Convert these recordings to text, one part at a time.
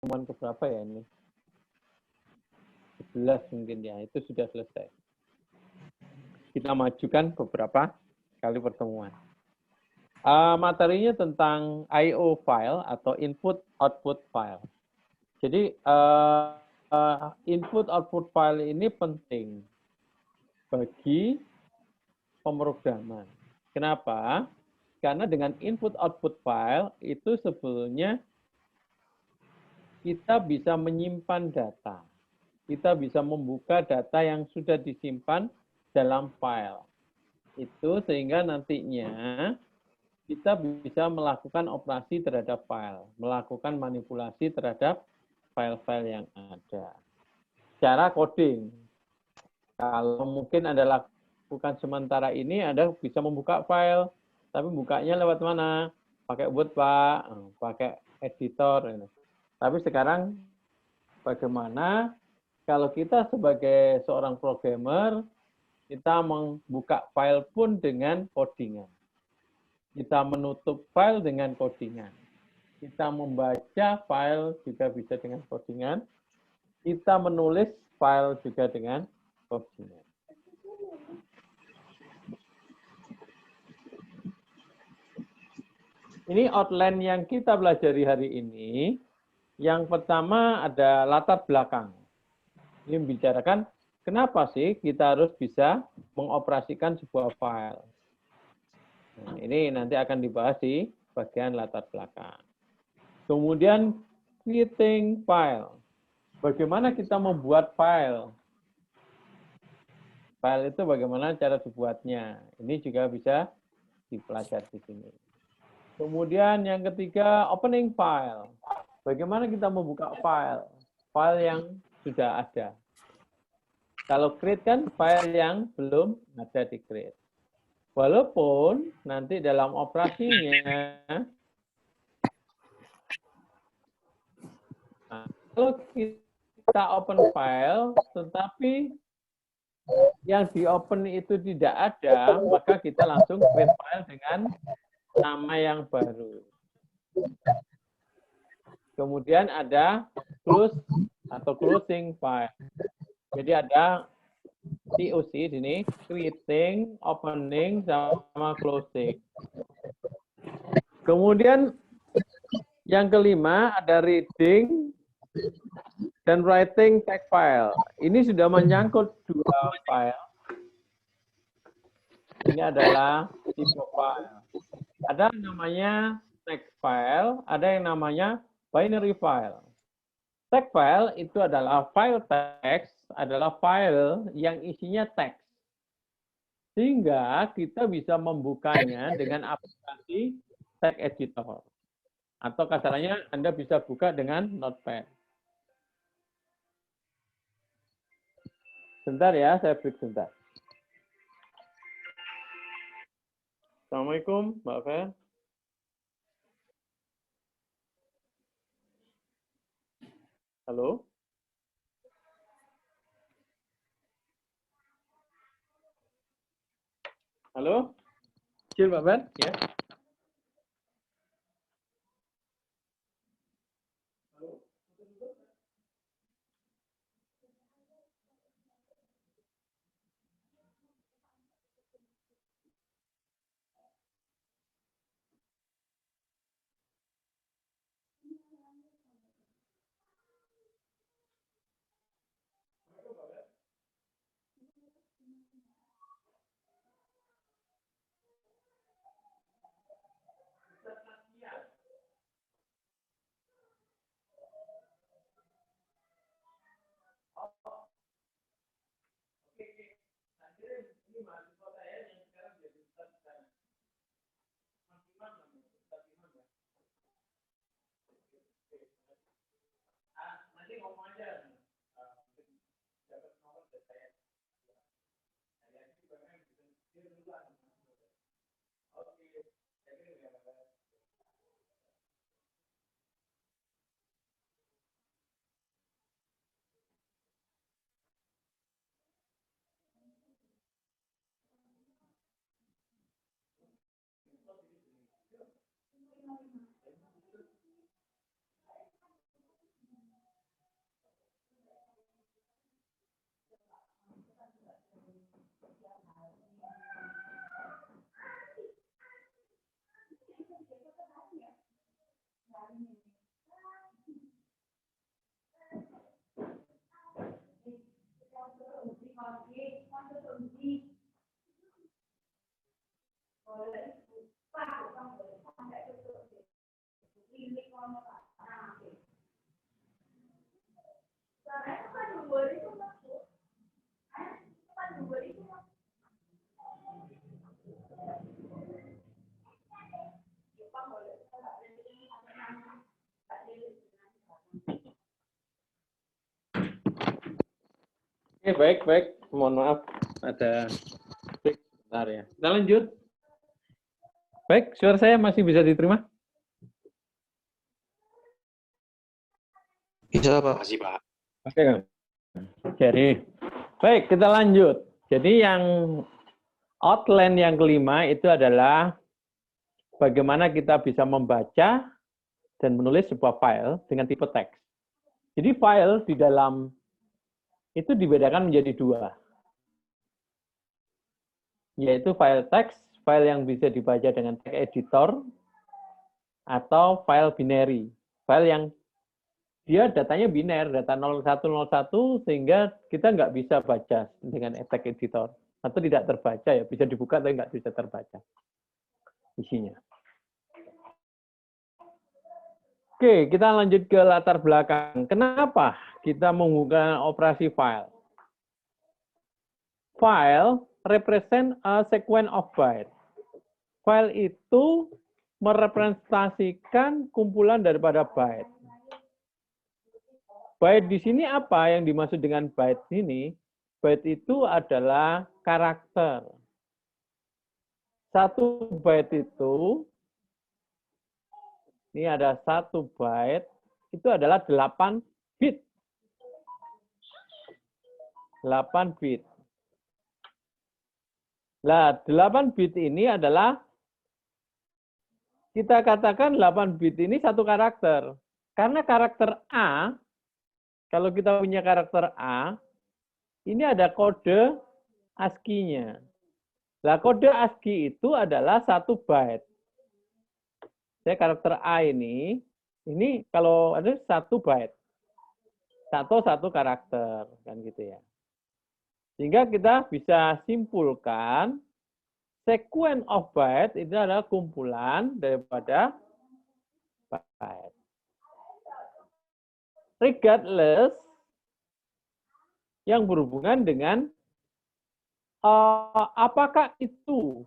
pertemuan keberapa ya ini? 11 mungkin ya, itu sudah selesai. Kita majukan beberapa kali pertemuan. Materinya tentang I/O file atau input output file. Jadi input output file ini penting bagi pemrograman. Kenapa? Karena dengan input output file itu sebetulnya kita bisa menyimpan data. Kita bisa membuka data yang sudah disimpan dalam file. Itu sehingga nantinya kita bisa melakukan operasi terhadap file, melakukan manipulasi terhadap file-file yang ada. Cara coding, kalau mungkin Anda lakukan sementara ini, Anda bisa membuka file, tapi bukanya lewat mana? Pakai Word, Pak, pakai editor. Tapi sekarang bagaimana kalau kita sebagai seorang programmer, kita membuka file pun dengan codingan. Kita menutup file dengan codingan. Kita membaca file juga bisa dengan codingan. Kita menulis file juga dengan codingan. Ini outline yang kita pelajari hari ini. Yang pertama ada latar belakang. Ini membicarakan kenapa sih kita harus bisa mengoperasikan sebuah file. Nah, ini nanti akan dibahas di bagian latar belakang. Kemudian creating file. Bagaimana kita membuat file? File itu bagaimana cara dibuatnya? Ini juga bisa dipelajari di sini. Kemudian yang ketiga, opening file. Bagaimana kita membuka file? File yang sudah ada. Kalau create kan file yang belum ada di create. Walaupun nanti dalam operasinya, kalau kita open file, tetapi yang di open itu tidak ada, maka kita langsung create file dengan nama yang baru. Kemudian ada close atau closing file. Jadi ada COC di sini, creating, opening, sama closing. Kemudian yang kelima ada reading dan writing text file. Ini sudah menyangkut dua file. Ini adalah tipe file. Ada namanya text file, ada yang namanya binary file. Text file itu adalah file teks, adalah file yang isinya teks. Sehingga kita bisa membukanya dengan aplikasi text editor. Atau kasarnya Anda bisa buka dengan Notepad. Sebentar ya, saya break sebentar. Assalamualaikum, Mbak Fer. Halo? Halo? Kecil, Mbak Fer? Ya. Oke, baik. Mohon maaf, ada break sebentar ya. Kita lanjut. Baik, suara saya masih bisa diterima? Bisa, Pak. Masih, Pak. Oke, Kang. Jadi, baik, kita lanjut. Jadi yang outline yang kelima itu adalah bagaimana kita bisa membaca dan menulis sebuah file dengan tipe teks. Jadi file di dalam itu dibedakan menjadi dua, yaitu file teks, file yang bisa dibaca dengan text editor, atau file binary, file yang dia datanya biner, data 0101, sehingga kita nggak bisa baca dengan text editor, atau tidak terbaca ya, bisa dibuka tapi nggak bisa terbaca isinya. Oke, kita lanjut ke latar belakang. Kenapa kita menggunakan operasi file? File represent a sequence of bytes. File itu merepresentasikan kumpulan daripada byte. Byte di sini apa yang dimaksud dengan byte ini? Byte itu adalah karakter. Satu byte itu, ini ada 1 byte, itu adalah 8 bit. 8 bit. Nah, 8 bit ini adalah, kita katakan 8 bit ini satu karakter. Karena karakter A, kalau kita punya karakter A, ini ada kode ASCII-nya. Nah, kode ASCII itu adalah 1 byte. Saya karakter A ini kalau ada 1 byte. Satu karakter, kan gitu ya. Sehingga kita bisa simpulkan sequence of byte itu adalah kumpulan daripada byte. Regardless yang berhubungan dengan apakah itu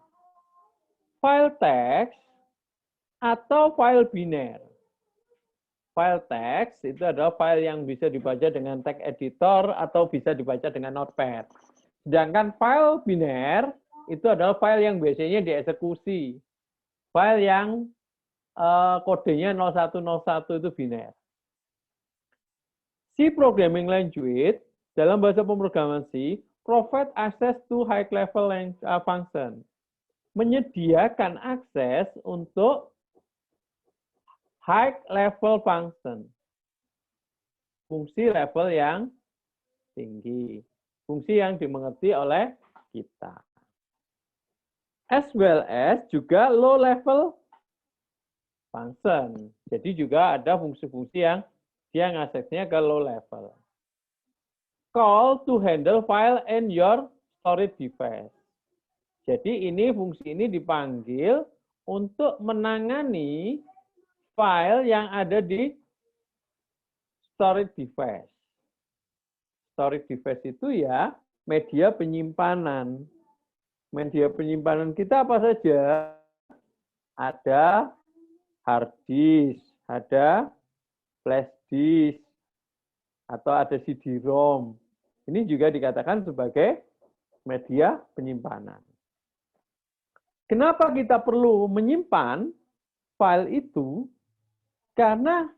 file text atau file biner. File text itu adalah file yang bisa dibaca dengan text editor atau bisa dibaca dengan notepad. Sedangkan file biner itu adalah file yang biasanya dieksekusi. File yang kodenya 0101 itu biner. C programming language dalam bahasa pemrograman C provide access to high level function. Menyediakan akses untuk high level function. Fungsi level yang tinggi. Fungsi yang dimengerti oleh kita. As well as juga low level function. Jadi juga ada fungsi-fungsi yang dia ngaksesnya ke low level. Call to handle file in your storage device. Jadi fungsi ini dipanggil untuk menangani file yang ada di storage device. Storage device itu ya media penyimpanan. Media penyimpanan kita apa saja? Ada hard disk, ada flash disk, atau ada CD-ROM. Ini juga dikatakan sebagai media penyimpanan. Kenapa kita perlu menyimpan file itu? Karena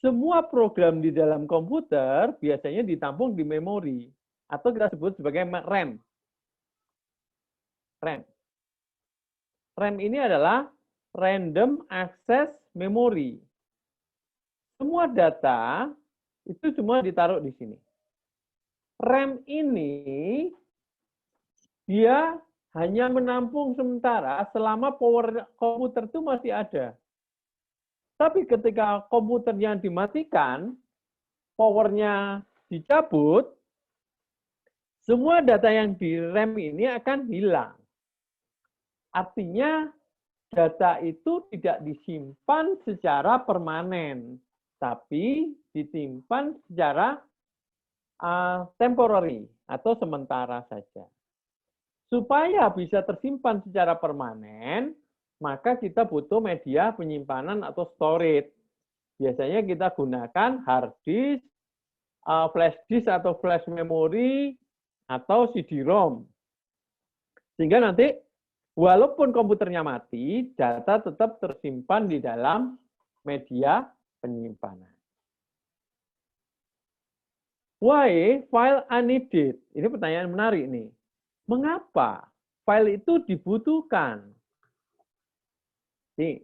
semua program di dalam komputer biasanya ditampung di memori atau kita sebut sebagai RAM. RAM ini adalah Random Access Memory. Semua data itu semua ditaruh di sini. RAM ini dia hanya menampung sementara selama power komputer itu masih ada. Tapi ketika komputernya dimatikan, powernya dicabut, semua data yang di RAM ini akan hilang. Artinya data itu tidak disimpan secara permanen, tapi disimpan secara temporary atau sementara saja. Supaya bisa tersimpan secara permanen, maka kita butuh media penyimpanan atau storage. Biasanya kita gunakan hard disk, flash disk atau flash memory, atau CD-ROM. Sehingga nanti walaupun komputernya mati, data tetap tersimpan di dalam media penyimpanan. Why file unneeded? Ini pertanyaan menarik nih. Mengapa file itu dibutuhkan? Nih,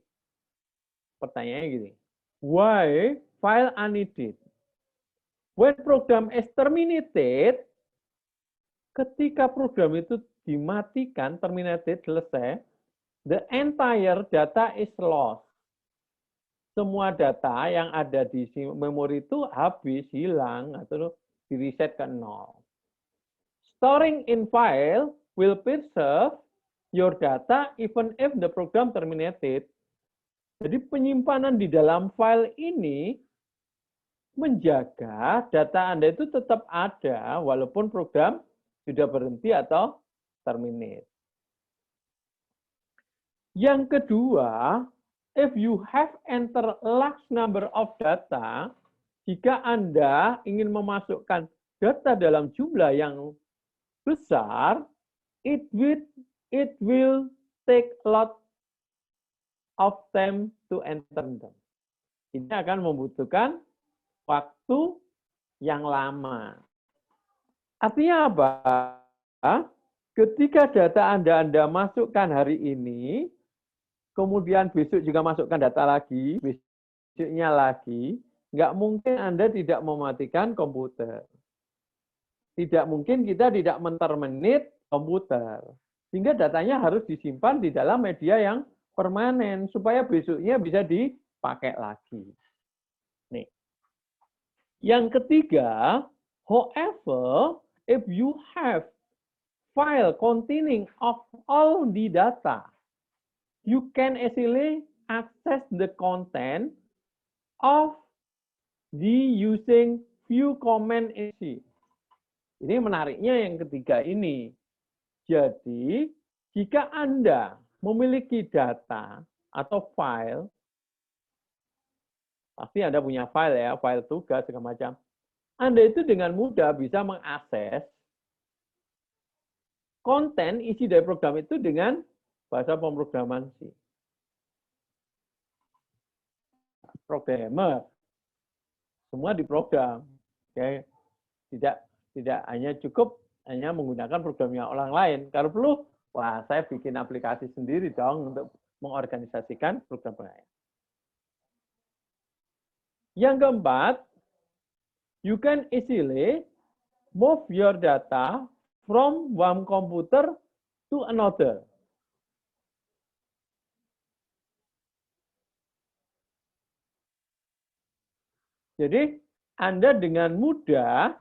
pertanyaannya gini. Why file unneeded? When program is terminated, ketika program itu dimatikan, terminated, selesai, the entire data is lost. Semua data yang ada di memori itu habis, hilang, atau di-reset ke nol. Storing in file will preserve your data even if the program terminated. Jadi penyimpanan di dalam file ini menjaga data Anda itu tetap ada walaupun program sudah berhenti atau terminate. Yang kedua, if you have entered large number of data, jika Anda ingin memasukkan data dalam jumlah yang besar, it will take a lot of time to enter them. Ini akan membutuhkan waktu yang lama. Artinya apa? Ketika data Anda masukkan hari ini, kemudian besok juga masukkan data lagi, besoknya lagi, nggak mungkin Anda tidak mematikan komputer. Tidak mungkin kita tidak men-terminate komputer. Sehingga datanya harus disimpan di dalam media yang permanen, supaya besoknya bisa dipakai lagi. Nih. Yang ketiga, however, if you have file containing of all the data, you can easily access the content of the using view command in C. Ini menariknya yang ketiga ini. Jadi, jika Anda memiliki data atau file, pasti Anda punya file ya, file tugas, segala macam. Anda itu dengan mudah bisa mengakses konten isi dari program itu dengan bahasa pemrograman C. Programmer, semua diprogram. Oke. Tidak hanya cukup hanya menggunakan programnya orang lain. Kalau perlu, wah saya bikin aplikasi sendiri dong untuk mengorganisasikan program saya. Yang keempat, you can easily move your data from one computer to another. Jadi, Anda dengan mudah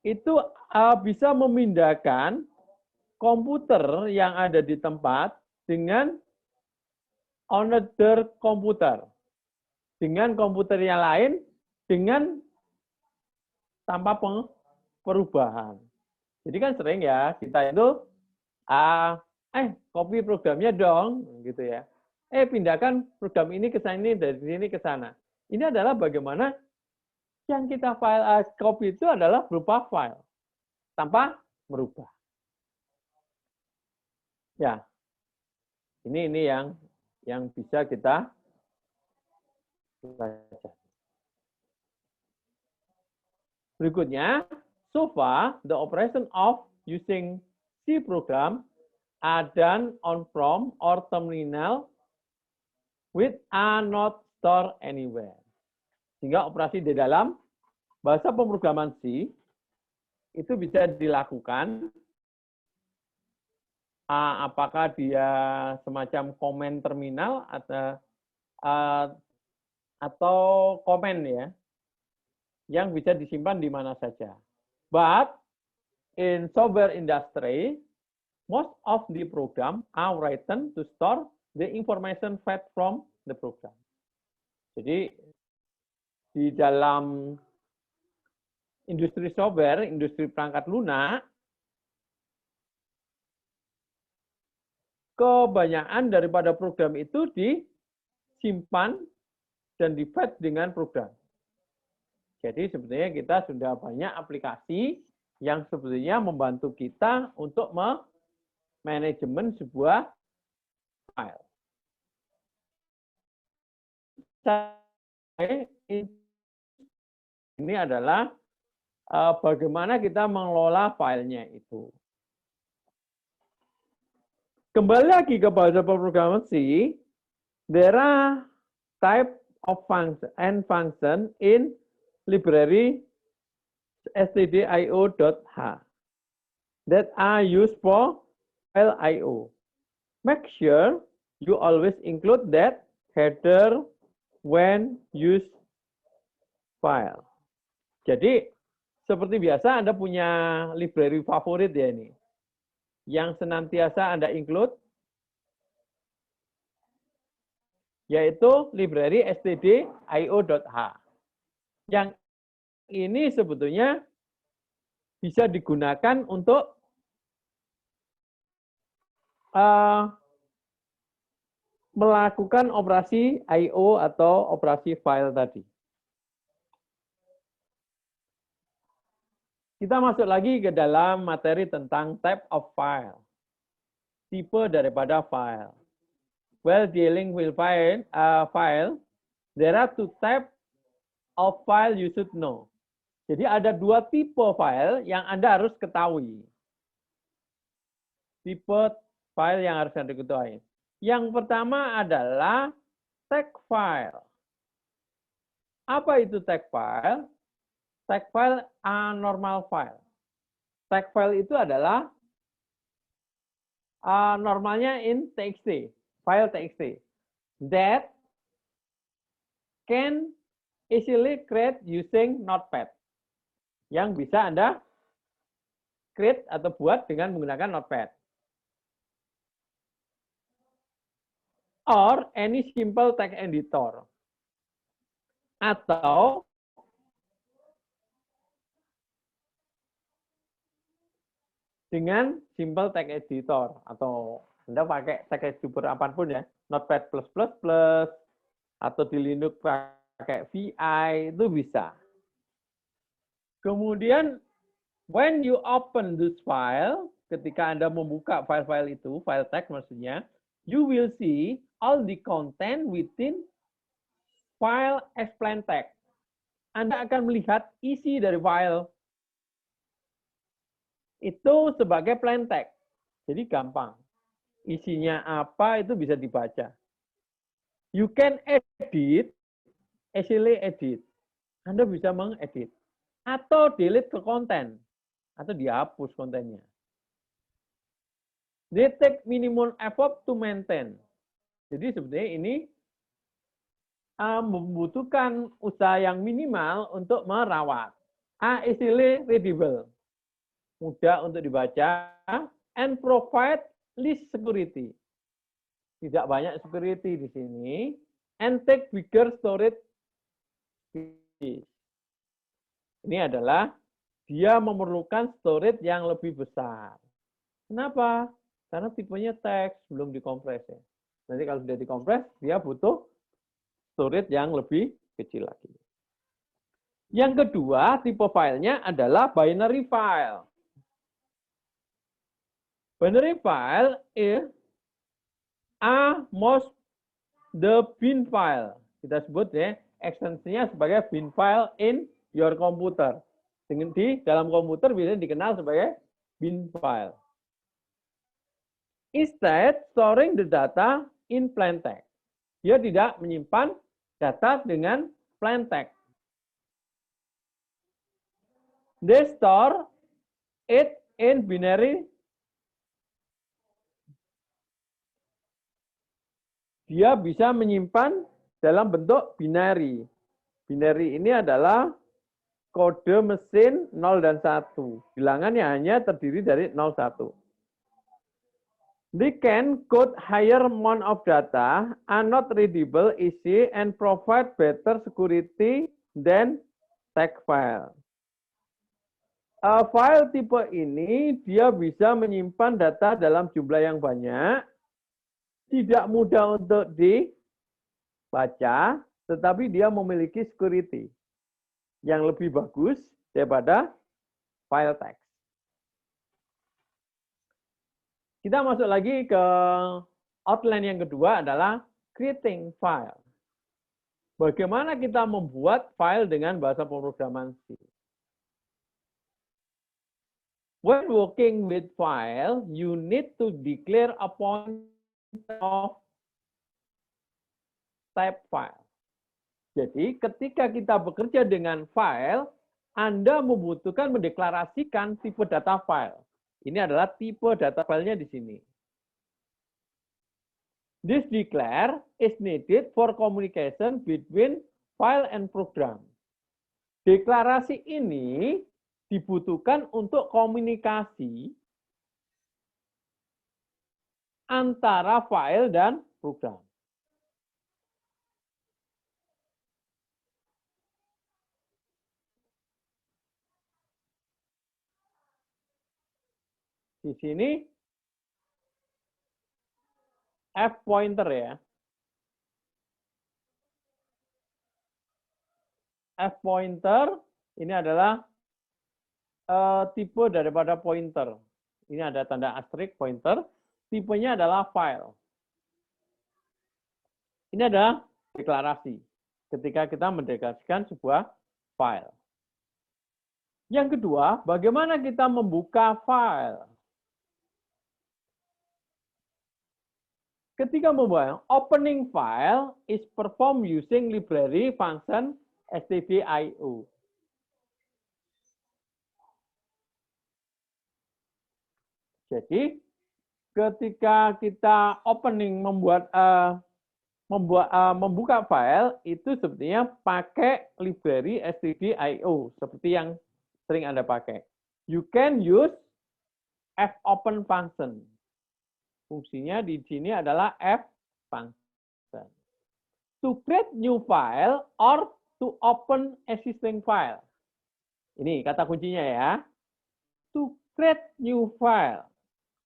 itu bisa memindahkan komputer yang ada di tempat dengan another komputer. Dengan komputer yang lain, dengan tanpa perubahan. Jadi kan sering ya, kita itu, copy programnya dong, gitu ya. Pindahkan program ini ke sini, dari sini ke sana. Ini adalah bagaimana yang kita file copy itu adalah berupa file tanpa merubah. Ya, ini yang bisa kita baca. Berikutnya, so far the operation of using C program are done on prompt or terminal with are not stored anywhere. Sehingga operasi di dalam bahasa pemrograman C itu bisa dilakukan. Apakah dia semacam komen terminal atau komen ya, yang bisa disimpan di mana saja. But in software industry, most of the program are written to store the information fed from the program. Jadi di dalam industri software, industri perangkat lunak, kebanyakan daripada program itu disimpan dan di-fed dengan program. Jadi sebetulnya kita sudah banyak aplikasi yang sebetulnya membantu kita untuk manajemen sebuah file. Ini adalah bagaimana kita mengelola filenya itu. Kembali lagi ke bahasa pemrograman C, there are type of function and function in library stdio.h that are used for file I/O. Make sure you always include that header when use file. Jadi seperti biasa Anda punya library favorit ya ini, yang senantiasa Anda include, yaitu library stdio.h. Yang ini sebetulnya bisa digunakan untuk melakukan operasi I/O atau operasi file tadi. Kita masuk lagi ke dalam materi tentang type of file. Tipe daripada file. While dealing with file, there are two types of file you should know. Jadi ada dua tipe file yang Anda harus ketahui. Tipe file yang harus Anda ketahui. Yang pertama adalah text file. Apa itu text file? Text file normal file. Text file itu adalah normalnya in TXT, file TXT, that can easily create using Notepad. Yang bisa Anda create atau buat dengan menggunakan Notepad. Or any simple text editor. Atau dengan simple text editor, atau Anda pakai text editor apapun ya, Notepad++, atau di Linux pakai VI, itu bisa. Kemudian, when you open this file, ketika Anda membuka file-file itu, file text maksudnya, you will see all the content within file as plain text. Anda akan melihat isi dari file itu sebagai plain text. Jadi gampang. Isinya apa itu bisa dibaca. You can edit, easily edit. Anda bisa mengedit. Atau delete ke konten. Atau dihapus kontennya. They take minimum effort to maintain. Jadi sebetulnya ini membutuhkan usaha yang minimal untuk merawat. Easily readable. Mudah untuk dibaca, and provide least security. Tidak banyak security di sini, and take bigger storage space. Ini adalah dia memerlukan storage yang lebih besar. Kenapa? Karena tipenya teks, belum dikompres ya. Nanti kalau sudah dikompres, dia butuh storage yang lebih kecil lagi. Yang kedua, tipe filenya adalah binary file. Binary file is most the bin file. Kita sebut ya, ekstensinya sebagai bin file in your computer. Di dalam komputer bisa dikenal sebagai bin file. Instead, storing the data in plain text. Dia tidak menyimpan data dengan plain text. They store it in binary. Dia bisa menyimpan dalam bentuk binary. Binary ini adalah kode mesin 0 dan 1. Bilangannya hanya terdiri dari 0, 1. They can code higher amount of data, are not readable, easy, and provide better security than text file. File tipe ini dia bisa menyimpan data dalam jumlah yang banyak, tidak mudah untuk dibaca, tetapi dia memiliki security yang lebih bagus daripada file text. Kita masuk lagi ke outline yang kedua adalah creating file. Bagaimana kita membuat file dengan bahasa pemrograman C. When working with file, you need to declare a pointer of type file. Jadi ketika kita bekerja dengan file, Anda membutuhkan mendeklarasikan tipe data file. Ini adalah tipe data filenya di sini. This declare is needed for communication between file and program. Deklarasi ini dibutuhkan untuk komunikasi antara file dan program. Di sini F pointer ya. F pointer ini adalah tipe daripada pointer. Ini ada tanda asterisk pointer. Tipenya adalah file. Ini adalah deklarasi. Ketika kita mendeklarasikan sebuah file. Yang kedua, bagaimana kita membuka file? Ketika membuka, opening file is performed using library function stdio. Jadi, ketika kita opening membuka file, itu sebenarnya pakai library stdio, seperti yang sering Anda pakai. You can use fopen function. Fungsinya di sini adalah F function. To create new file or to open existing file. Ini kata kuncinya ya. To create new file.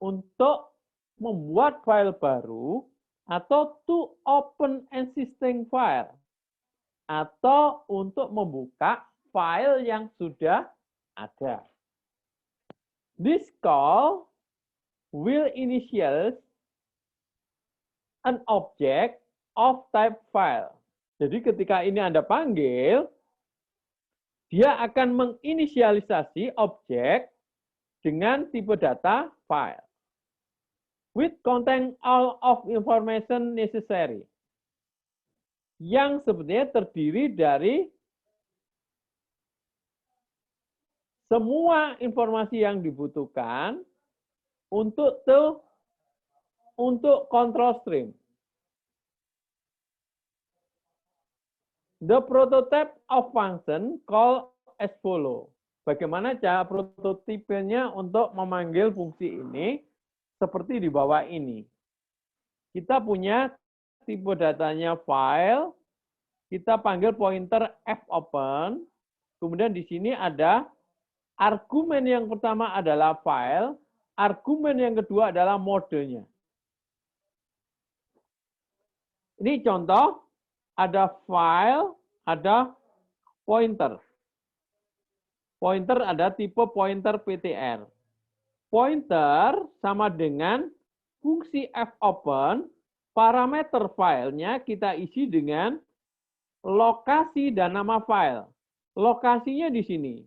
Untuk membuat file baru atau to open existing file. Atau untuk membuka file yang sudah ada. This call will initialize an object of type file. Jadi ketika ini Anda panggil, dia akan menginisialisasi objek dengan tipe data file. With contain all of information necessary. Yang sebenarnya terdiri dari semua informasi yang dibutuhkan untuk control stream. The prototype of function call as follow. Bagaimana cara prototipenya untuk memanggil fungsi ini seperti di bawah ini. Kita punya tipe datanya file, kita panggil pointer fopen, kemudian di sini ada argumen yang pertama adalah file, argumen yang kedua adalah modenya. Ini contoh, ada file, ada pointer. Pointer ada tipe pointer PTR. Pointer sama dengan fungsi fopen, parameter filenya kita isi dengan lokasi dan nama file. Lokasinya di sini,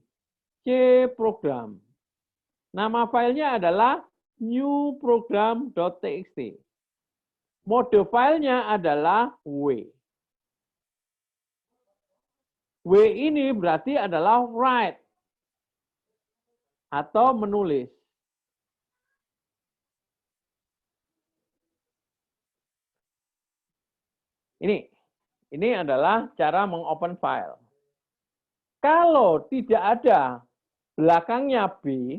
C program. Nama filenya adalah new program.txt. Mode filenya adalah W. W ini berarti adalah write. atau menulis. Ini adalah cara mengopen file. Kalau tidak ada belakangnya B,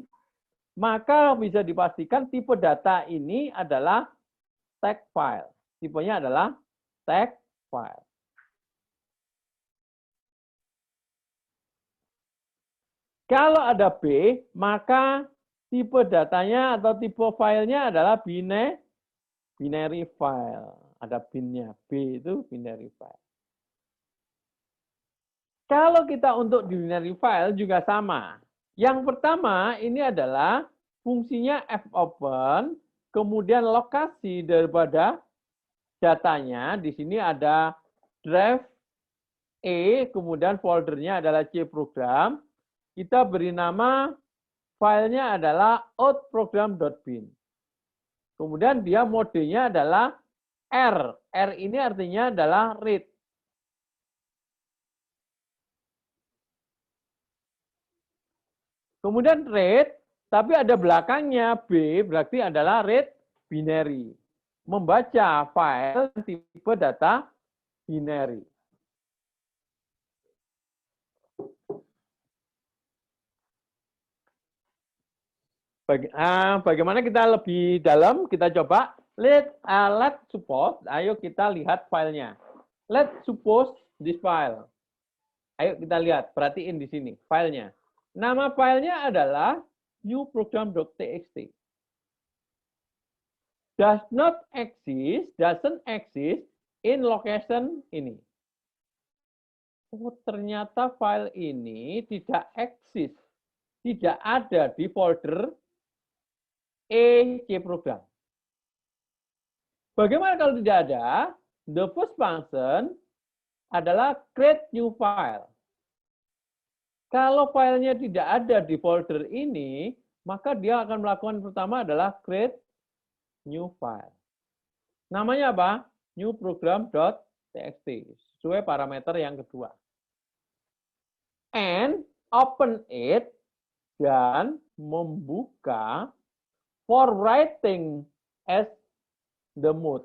maka bisa dipastikan tipe data ini adalah text file. Tipenya adalah text file. Kalau ada B, maka tipe datanya atau tipe filenya adalah binary file. Ada binnya, B itu binary file. Kalau kita untuk binary file juga sama. Yang pertama ini adalah fungsinya fopen, kemudian lokasi daripada datanya. Di sini ada drive E, kemudian foldernya adalah C program. Kita beri nama filenya adalah outprogram.bin. Kemudian dia modenya adalah R. R ini artinya adalah read. Kemudian read, tapi ada belakangnya B, berarti adalah read binary. Membaca file tipe data binary. Bagaimana kita lebih dalam? Kita coba. Let's suppose, ayo kita lihat filenya. Let's suppose this file. Ayo kita lihat, perhatiin di sini filenya. Nama filenya adalah newprogram.txt. Doesn't exist in location ini. Oh, ternyata file ini tidak eksis, tidak ada di folder C program. Bagaimana kalau tidak ada? The first function adalah create new file. Kalau filenya tidak ada di folder ini, maka dia akan melakukan pertama adalah create new file. Namanya apa? newprogram.txt. Sesuai parameter yang kedua. And open it dan membuka for writing as the mode.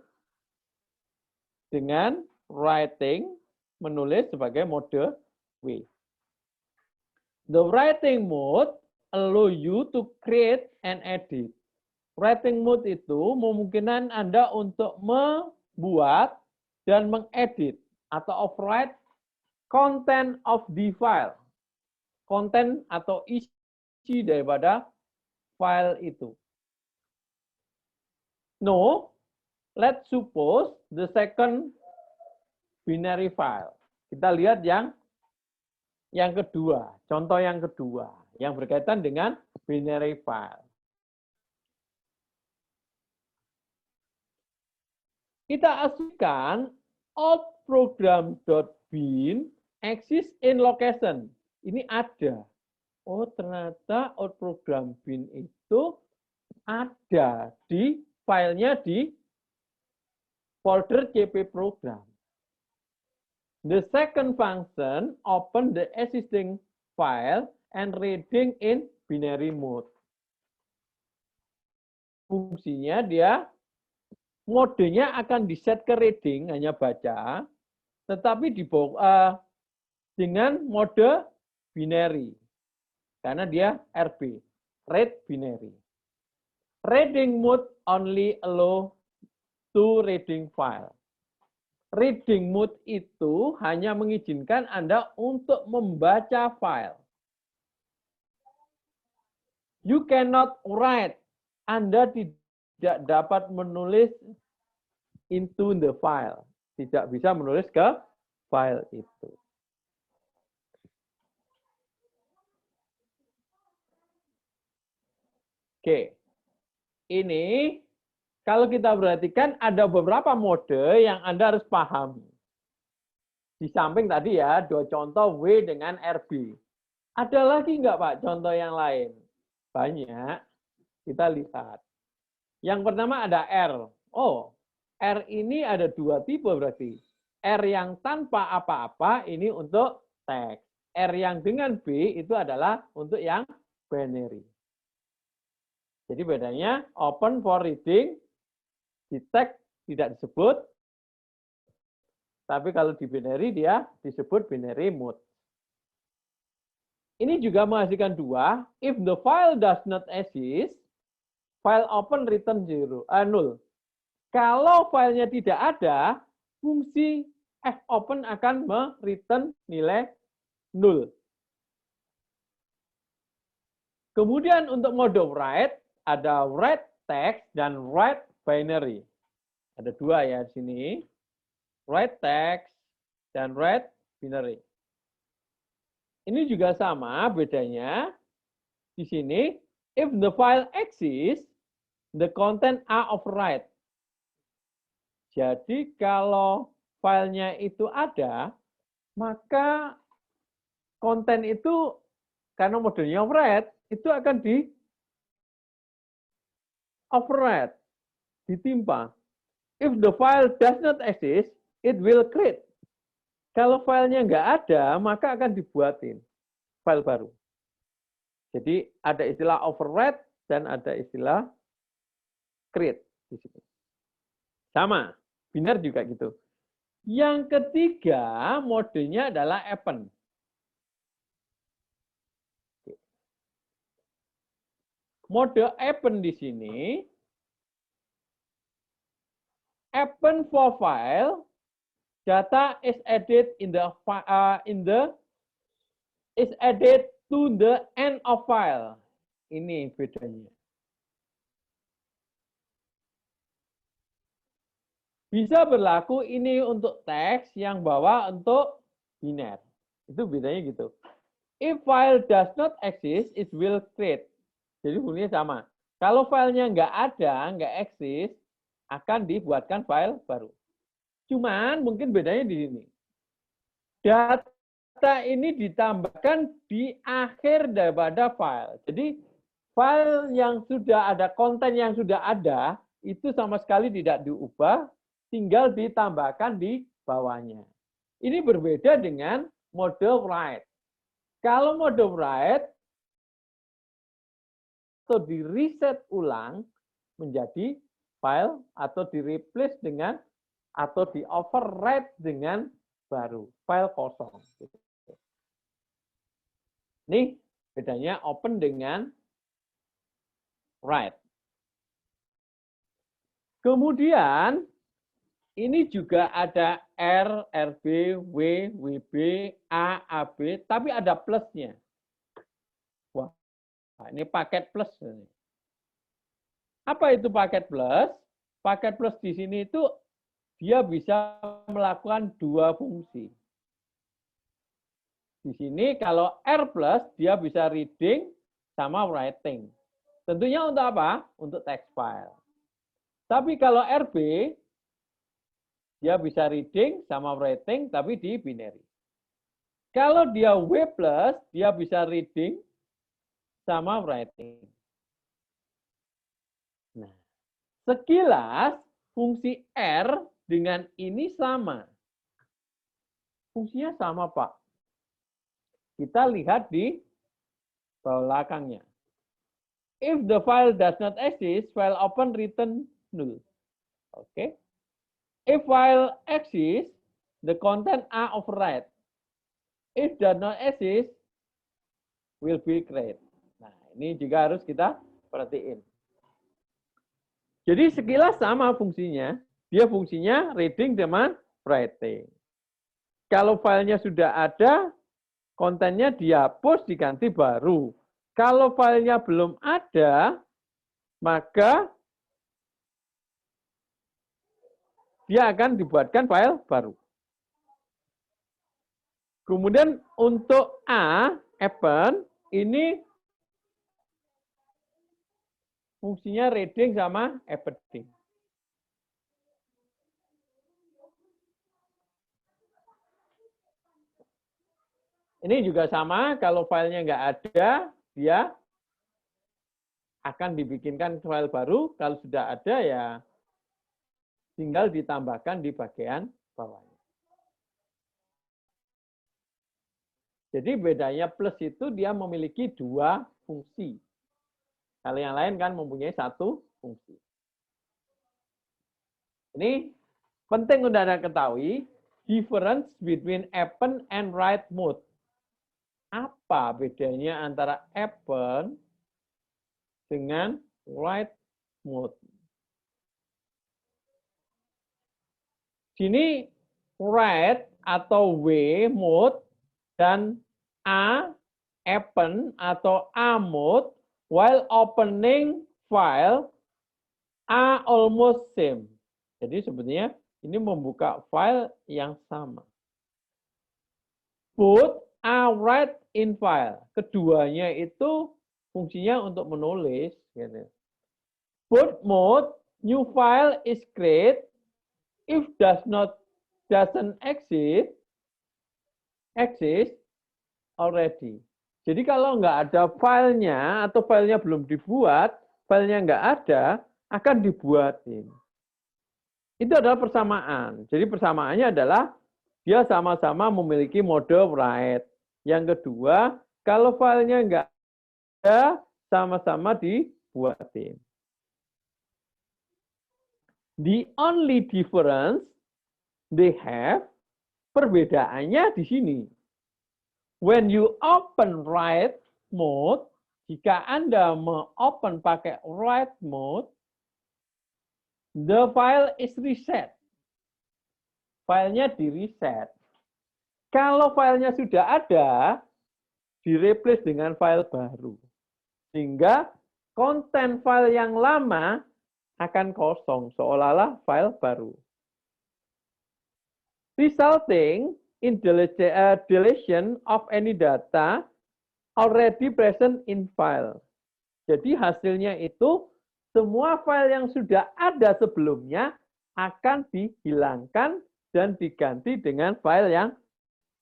Dengan writing, menulis sebagai mode W. The writing mode allow you to create and edit. Writing mode itu memungkinkan Anda untuk membuat dan mengedit atau overwrite content of the file. Konten atau isi daripada file itu. No, let's suppose the second binary file. Kita lihat yang kedua, contoh yang kedua, yang berkaitan dengan binary file. Kita asumsikan outprogram.bin exist in location. Ini ada. Oh, ternyata outprogram.bin itu ada di filenya di folder CP program. The second function open the existing file and reading in binary mode. Fungsinya dia modenya akan diset ke reading, hanya baca, tetapi dengan mode binary. Karena dia RB, read binary. Reading mode only allow to reading file. Reading mode itu hanya mengizinkan Anda untuk membaca file. You cannot write. Anda tidak dapat menulis into the file. Tidak bisa menulis ke file itu. Oke. Ini kalau kita perhatikan ada beberapa mode yang Anda harus pahami. Di samping tadi ya, dua contoh W dengan RB. Ada lagi nggak Pak contoh yang lain? Banyak. Kita lihat. Yang pertama ada R. Oh, R ini ada dua tipe berarti. R yang tanpa apa-apa ini untuk teks. R yang dengan B itu adalah untuk yang binary. Jadi bedanya open for reading, di tag tidak disebut, tapi kalau di binary dia disebut binary mode. Ini juga menghasilkan dua, if the file does not exist, file open return 0, 0. Kalau filenya tidak ada, fungsi fopen akan me-return nilai 0. Kemudian untuk mode write, ada write text dan write binary. Ada dua ya di sini. Write text dan write binary. Ini juga sama bedanya. Di sini, if the file exists, the content are of write. Jadi kalau filenya itu ada, maka konten itu karena modelnya write, itu akan di overwrite, ditimpa. If the file does not exist, it will create. Kalau filenya nggak ada, maka akan dibuatin file baru. Jadi ada istilah overwrite dan ada istilah create di sini. Sama, biner juga gitu. Yang ketiga modenya adalah append. Mode append di sini, append for file, data is added is added to the end of file. Ini bedanya. Bisa berlaku ini untuk teks, yang bawah untuk biner. Itu bedanya gitu. If file does not exist, it will create. Jadi bunyinya sama. Kalau filenya nggak ada, nggak eksis, akan dibuatkan file baru. Cuman mungkin bedanya di sini. Data ini ditambahkan di akhir daripada file. Jadi file yang sudah ada, konten yang sudah ada, itu sama sekali tidak diubah, tinggal ditambahkan di bawahnya. Ini berbeda dengan mode write. Kalau mode write, atau di reset ulang menjadi file atau di replace dengan atau di overwrite dengan baru file kosong. Ini bedanya open dengan write. Kemudian ini juga ada R, RB, W, WB, A, AB, tapi ada plusnya. Nah, ini paket plus. Apa itu paket plus? Paket plus di sini itu dia bisa melakukan dua fungsi. Di sini kalau R plus dia bisa reading sama writing. Tentunya untuk apa? Untuk text file. Tapi kalau RB dia bisa reading sama writing tapi di binary. Kalau dia W plus dia bisa reading sama writing. Nah, sekilas fungsi R dengan ini sama. Fungsinya sama, Pak. Kita lihat di belakangnya. If the file does not exist, file open return null. Oke. If file exists, the content are overwrite. If does not exist, will be create. Nah, ini juga harus kita perhatiin. Jadi sekilas sama fungsinya. Dia fungsinya reading dengan writing. Kalau filenya sudah ada, kontennya dihapus, diganti baru. Kalau filenya belum ada, maka dia akan dibuatkan file baru. Kemudian untuk A, append, ini fungsinya reading sama appending. Ini juga sama, kalau filenya nggak ada, dia akan dibikinkan file baru. Kalau sudah ada, ya tinggal ditambahkan di bagian bawahnya. Jadi bedanya plus itu dia memiliki dua fungsi. Kalau yang lain kan mempunyai satu fungsi. Ini penting untuk Anda ketahui, difference between append and write mode. Apa bedanya antara append dengan write mode? Sini write atau W mode dan A append atau A mode while opening file are almost same. Jadi sebetulnya ini membuka file yang sama. Both are write in file. Keduanya itu fungsinya untuk menulis. Gitu. Both mode, new file is create. If doesn't exist already. Jadi kalau nggak ada filenya atau filenya belum dibuat, filenya nggak ada, akan dibuatin. Itu adalah persamaan. Jadi persamaannya adalah dia sama-sama memiliki mode write. Yang kedua, kalau filenya nggak ada, sama-sama dibuatin. The only difference they have, perbedaannya di sini. When you open write mode, jika Anda open pakai write mode, the file is reset. Filenya di-reset. Kalau filenya sudah ada, di-replace dengan file baru. Sehingga konten file yang lama akan kosong, seolah-olah file baru. Resulting in deletion of any data already present in file. Jadi hasilnya itu semua file yang sudah ada sebelumnya akan dihilangkan dan diganti dengan file yang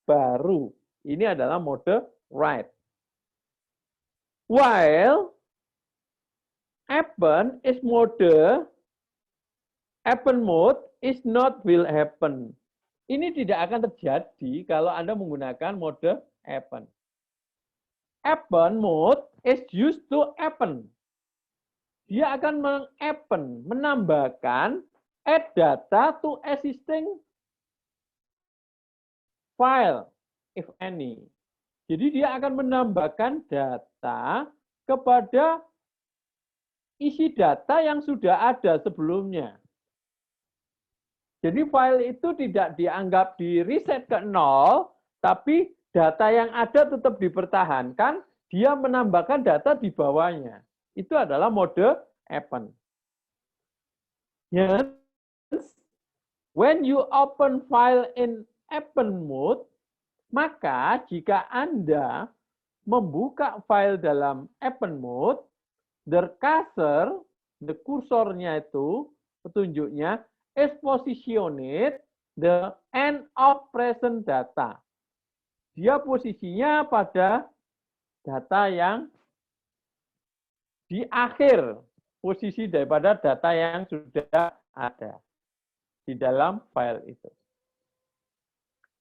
baru. Ini adalah mode write. While append mode is not will happen. Ini tidak akan terjadi kalau Anda menggunakan mode append. Append mode is used to append. Dia akan mengappend, menambahkan add data to existing file, if any. Jadi dia akan menambahkan data kepada isi data yang sudah ada sebelumnya. Jadi file itu tidak dianggap di reset ke nol, tapi data yang ada tetap dipertahankan, dia menambahkan data di bawahnya. Itu adalah mode append. Yes. When you open file in append mode, maka jika Anda membuka file dalam append mode, the kursornya itu, petunjuknya, is positioned the end of present data. Dia posisinya pada data yang di akhir posisi daripada data yang sudah ada di dalam file itu.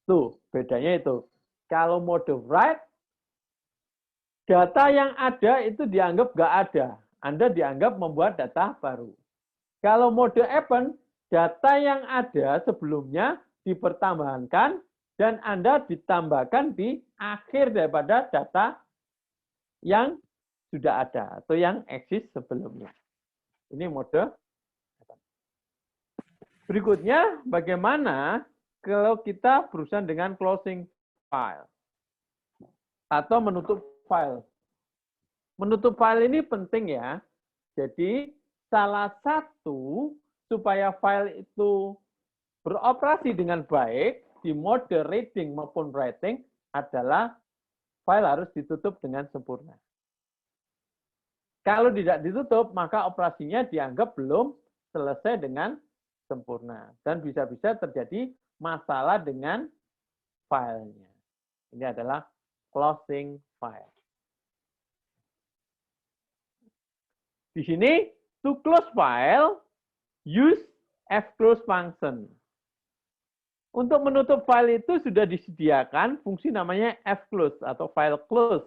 Tuh, bedanya itu. Kalau mode write, data yang ada itu dianggap nggak ada. Anda dianggap membuat data baru. Kalau mode append, data yang ada sebelumnya dipertambahkan dan Anda ditambahkan di akhir daripada data yang sudah ada atau yang eksis sebelumnya. Ini mode. Berikutnya, bagaimana kalau kita berurusan dengan closing file atau menutup file. Menutup file ini penting ya. Jadi salah satu supaya file itu beroperasi dengan baik di mode reading maupun writing adalah file harus ditutup dengan sempurna. Kalau tidak ditutup, maka operasinya dianggap belum selesai dengan sempurna. Dan bisa-bisa terjadi masalah dengan filenya. Ini adalah closing file. Di sini, to close file, use fclose function. Untuk menutup file itu sudah disediakan fungsi namanya fclose atau file close.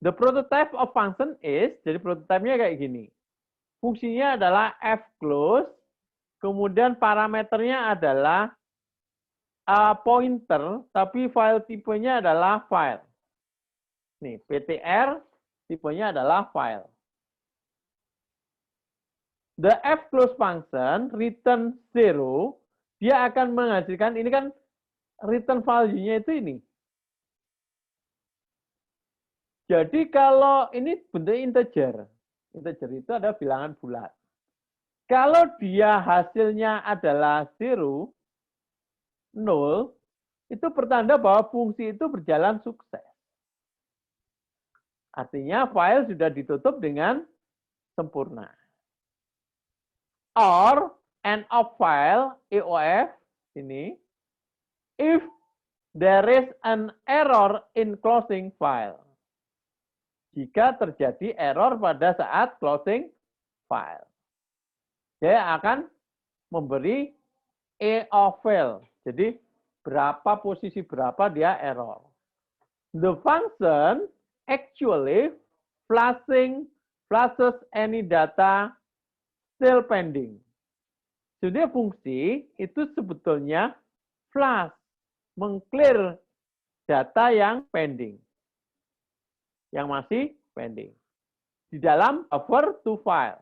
The prototype of function is, jadi prototipenya kayak gini. Fungsinya adalah f close, kemudian parameternya adalah pointer, tapi file tipenya adalah file. Nih, ptr tipenya adalah file. The f close function return 0, dia akan menghasilkan, ini kan return value-nya itu ini. Jadi kalau ini bentuk integer. Integer itu ada bilangan bulat. Kalau dia hasilnya adalah 0, 0, itu pertanda bahwa fungsi itu berjalan sukses. Artinya file sudah ditutup dengan sempurna. Or end of file, EOF, ini, if there is an error in closing file. Jika terjadi error pada saat closing file. Dia akan memberi EOF file. Jadi berapa posisi berapa dia error. The function actually flushes any data still pending. Jadi fungsi itu sebetulnya flush, mengclear data yang pending. Yang masih pending. Di dalam buffer to file.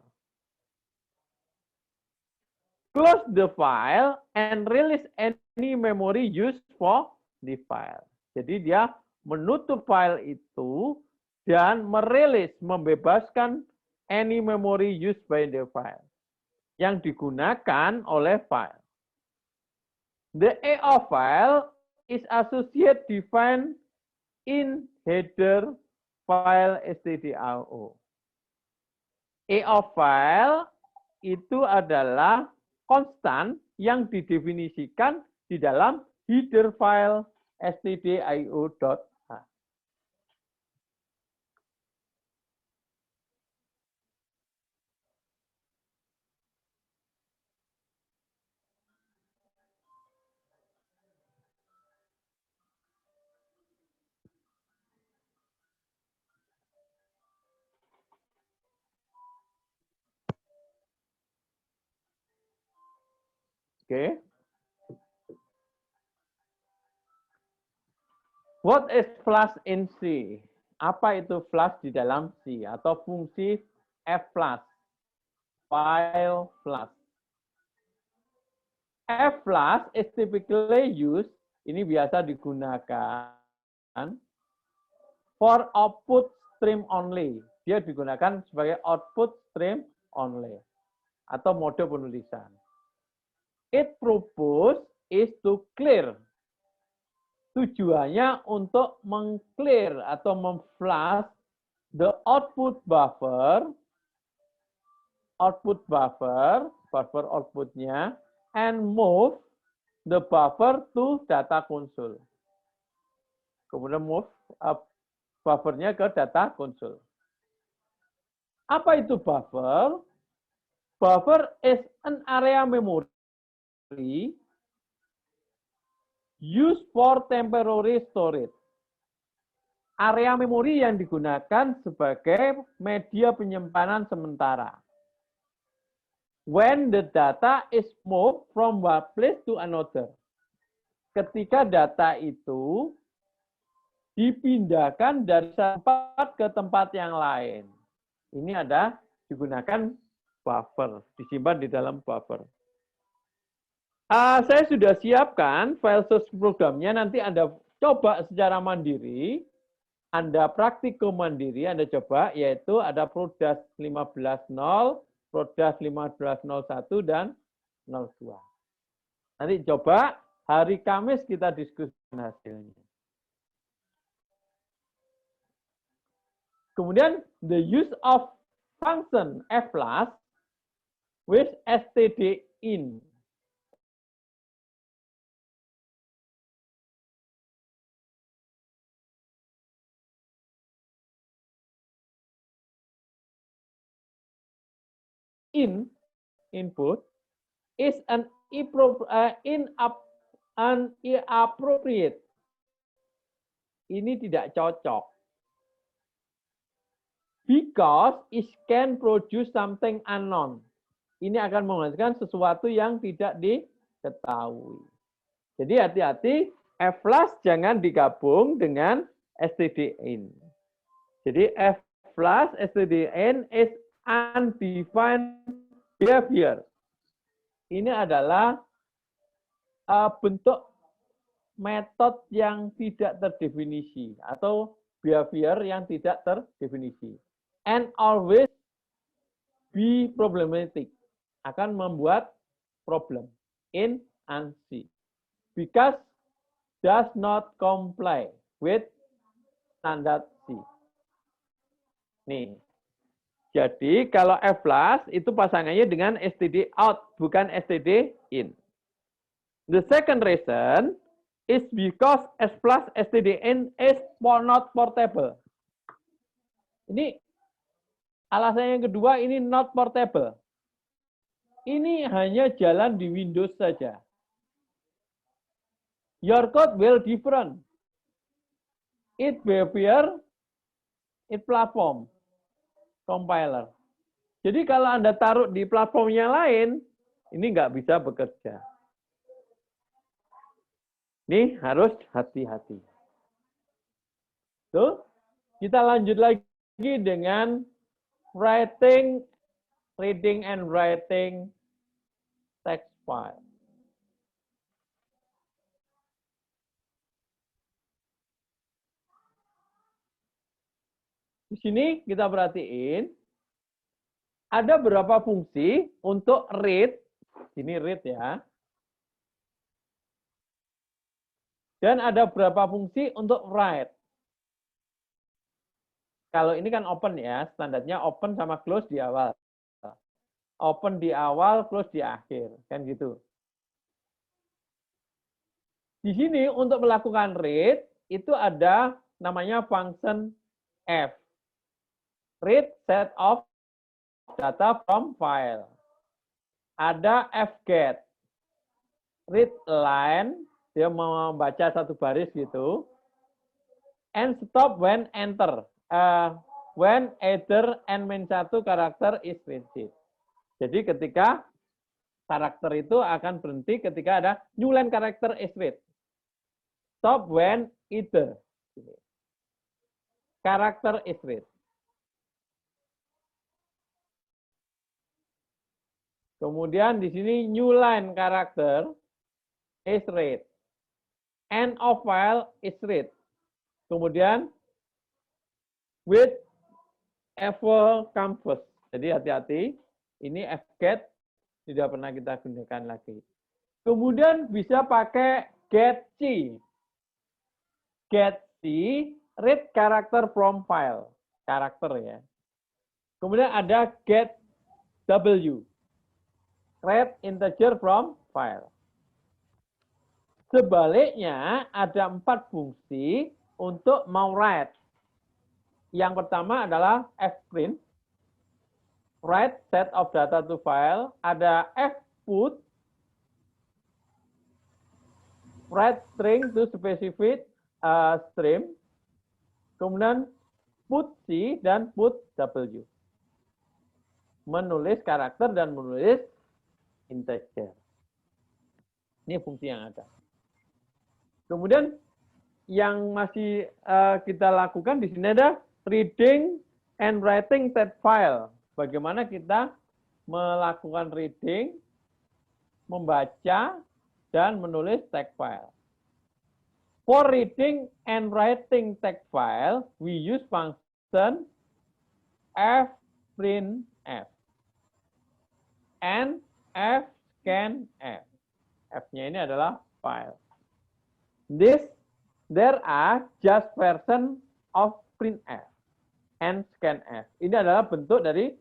Close the file and release any memory used for the file. Jadi dia menutup file itu dan merilis, membebaskan any memory used by the file. Yang digunakan oleh file. The EOF file is associate defined in header file stdio. EOF file itu adalah konstan yang didefinisikan di dalam header file stdio.h. Oke. What is flush in C? Apa itu flush di dalam C atau fungsi flush? File flush. Flush is typically used, ini biasa digunakan for output stream only. Dia digunakan sebagai output stream only atau mode penulisan. Its purpose is to clear. Tujuannya untuk meng-clear atau mem-flush the output buffer outputnya, and move the buffer to data console. Kemudian move buffernya ke data console. Apa itu buffer? Buffer is an area memory used for temporary storage. Area memori yang digunakan sebagai media penyimpanan sementara. When the data is moved from one place to another. Ketika data itu dipindahkan dari tempat ke tempat yang lain. Ini ada digunakan buffer, disimpan di dalam buffer. Saya sudah siapkan file source programnya, nanti Anda coba secara mandiri, Anda praktikum mandiri, Anda coba, yaitu ada Prodas 15.0, Prodas 15.01, dan 02. Nanti coba, hari Kamis kita diskusikan hasilnya. Kemudian, the use of function flush with stdin. Input is an inappropriate. Ini tidak cocok. Because it can produce something unknown. Ini akan menghasilkan sesuatu yang tidak diketahui. Jadi hati-hati, F-flash jangan digabung dengan stdin. Jadi F-flash stdin is undefined behavior. Ini adalah bentuk metode yang tidak terdefinisi atau behavior yang tidak terdefinisi. And always be problematic. Akan membuat problem in ANSI. Because does not comply with standard C. Nih. Jadi kalau F-flash itu pasangannya dengan std out, bukan std in. The second reason is because F-flash std in is not portable. Ini alasan yang kedua, ini not portable. Ini hanya jalan di Windows saja. Your code will different. It behavior, it platform, compiler. Jadi kalau Anda taruh di platformnya lain, ini nggak bisa bekerja. Ini harus hati-hati. Tuh, kita lanjut lagi dengan reading and writing text file. Di sini kita perhatiin ada beberapa fungsi untuk read. Ini read ya. Dan ada beberapa fungsi untuk write. Kalau ini kan open ya, standarnya open sama close di awal. Open di awal, close di akhir, kan gitu. Di sini untuk melakukan read, itu ada namanya function F. Read set of data from file. Ada fget. Read line, dia membaca satu baris gitu. And stop when enter. When either n-1 karakter is reached. Jadi ketika karakter itu akan berhenti ketika ada new line karakter is read. Stop when either karakter is read. Kemudian di sini new line karakter is read. End of file is read. Kemudian with eval canvas. Jadi hati-hati, ini fget tidak pernah kita gunakan lagi. Kemudian bisa pakai getC. GetC, read character from file. Karakter ya. Kemudian ada getW. Read integer from file. Sebaliknya ada 4 fungsi untuk mau write. Yang pertama adalah fprint, write set of data to file. Ada fput, write string to specific stream. Kemudian putC dan putW. Menulis karakter dan menulis integer. Ini fungsi yang ada. Kemudian yang masih kita lakukan di sini ada reading and writing text file. Bagaimana kita melakukan reading, membaca, dan menulis text file. For reading and writing text file, we use function fprintf and fscanf. F-nya ini adalah file. There are just version of printf and scanf. Ini adalah bentuk dari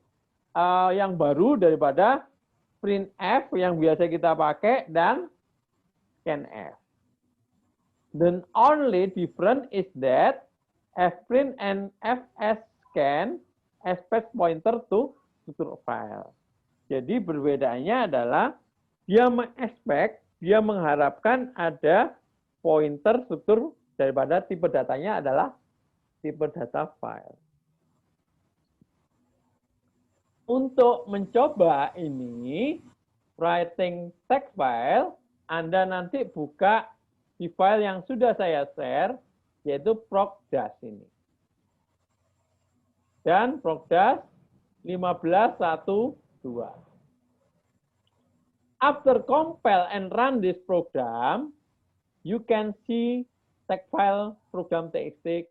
yang baru daripada printf yang biasa kita pakai dan scanf. The only difference is that fprint and fscan expect pointer to structure file. Jadi perbedaannya adalah dia mengexpect, dia mengharapkan ada pointer struktur daripada tipe datanya adalah tipe data file. untuk mencoba ini, writing text file, Anda nanti buka di file yang sudah saya share, yaitu Progdas ini. Dan Progdas 1512. After compile and run this program, you can see text file program.txt